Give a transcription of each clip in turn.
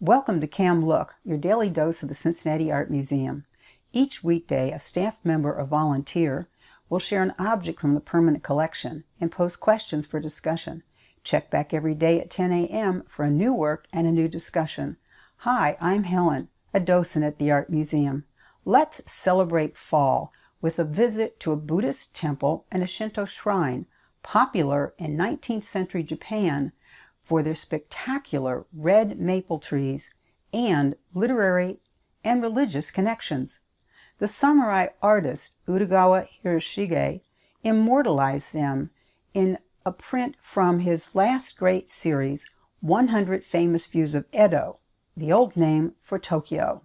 Welcome to Cam Look, your daily dose of the Cincinnati Art Museum. Each weekday, a staff member or volunteer will share an object from the permanent collection and post questions for discussion. Check back every day at 10 a.m. for a new work and a new discussion. Hi, I'm Helen, a docent at the Art Museum. Let's celebrate fall with a visit to a Buddhist temple and a Shinto shrine, popular in 19th century Japan for their spectacular red maple trees and literary and religious connections. The samurai artist Utagawa Hiroshige immortalized them in a print from his last great series, 100 Famous Views of Edo, the old name for Tokyo.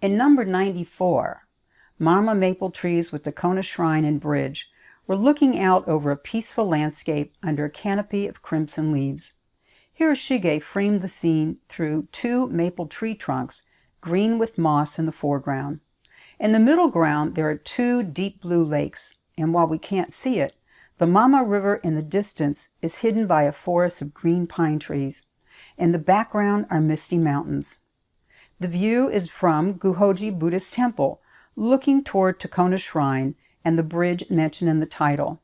In number 94, mama maple trees with Tekona Shrine and Bridge were looking out over a peaceful landscape under a canopy of crimson leaves. Hiroshige framed the scene through two maple tree trunks, green with moss in the foreground. In the middle ground, there are two deep blue lakes, and while we can't see it, the Mama River in the distance is hidden by a forest of green pine trees. In the background are misty mountains. The view is from Guhoji Buddhist Temple, looking toward Tekona Shrine and the bridge mentioned in the title.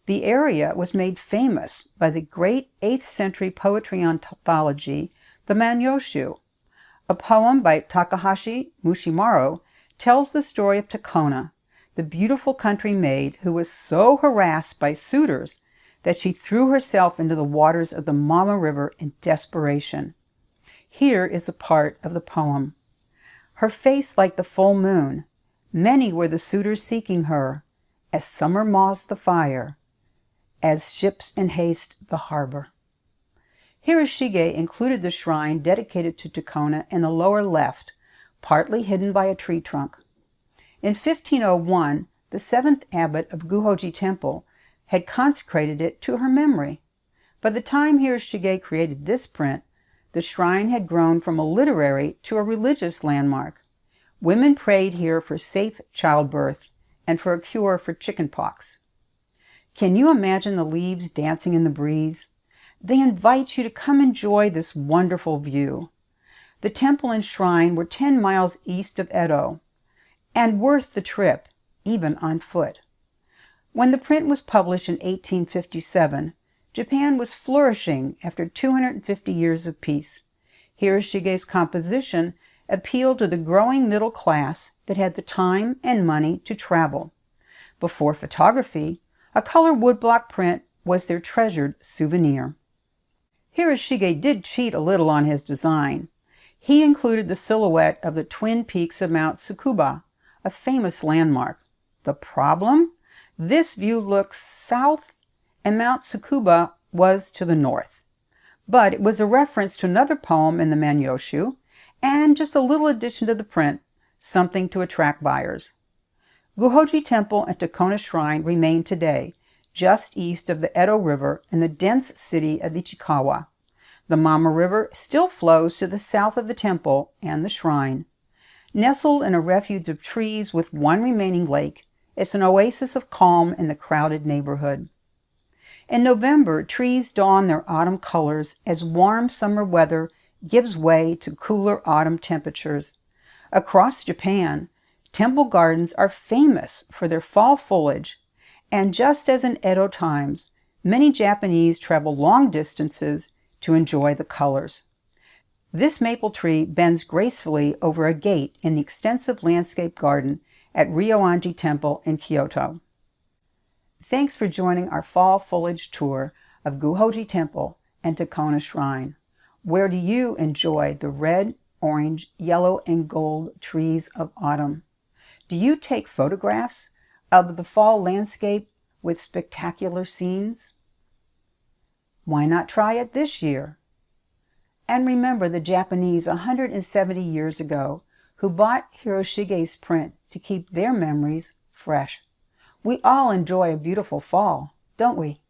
The area was made famous by the great 8th century poetry anthology, the Manyoshu. A poem by Takahashi Mushimaro tells the story of Tekona, the beautiful country maid who was so harassed by suitors that she threw herself into the waters of the Mama River in desperation. Here is a part of the poem. Her face like the full moon, many were the suitors seeking her, as summer moths the fire, as ships in haste the harbor. Hiroshige included the shrine dedicated to Tekona in the lower left, partly hidden by a tree trunk. In 1501, the 7th abbot of Guhoji Temple had consecrated it to her memory. By the time Hiroshige created this print, the shrine had grown from a literary to a religious landmark. Women prayed here for safe childbirth and for a cure for chickenpox. Can you imagine the leaves dancing in the breeze? They invite you to come enjoy this wonderful view. The temple and shrine were 10 miles east of Edo, and worth the trip, even on foot. When the print was published in 1857, Japan was flourishing after 250 years of peace. Hiroshige's composition appealed to the growing middle class that had the time and money to travel. Before photography, a color woodblock print was their treasured souvenir. Hiroshige did cheat a little on his design. He included the silhouette of the twin peaks of Mount Tsukuba, a famous landmark. The problem? This view looks south and Mount Tsukuba was to the north. But it was a reference to another poem in the Manyoshu and just a little addition to the print, something to attract buyers. Guhoji Temple and Tekona Shrine remain today, just east of the Edo River in the dense city of Ichikawa. The Mama River still flows to the south of the temple and the shrine. Nestled in a refuge of trees with one remaining lake, it's an oasis of calm in the crowded neighborhood. In November, trees don their autumn colors as warm summer weather gives way to cooler autumn temperatures. Across Japan, temple gardens are famous for their fall foliage, and just as in Edo times, many Japanese travel long distances to enjoy the colors. This maple tree bends gracefully over a gate in the extensive landscape garden at Ryoanji Temple in Kyoto. Thanks for joining our fall foliage tour of Guhoji Temple and Tekona Shrine. Where do you enjoy the red, orange, yellow, and gold trees of autumn? Do you take photographs of the fall landscape with spectacular scenes? Why not try it this year? And remember the Japanese 170 years ago who bought Hiroshige's print to keep their memories fresh. We all enjoy a beautiful fall, don't we?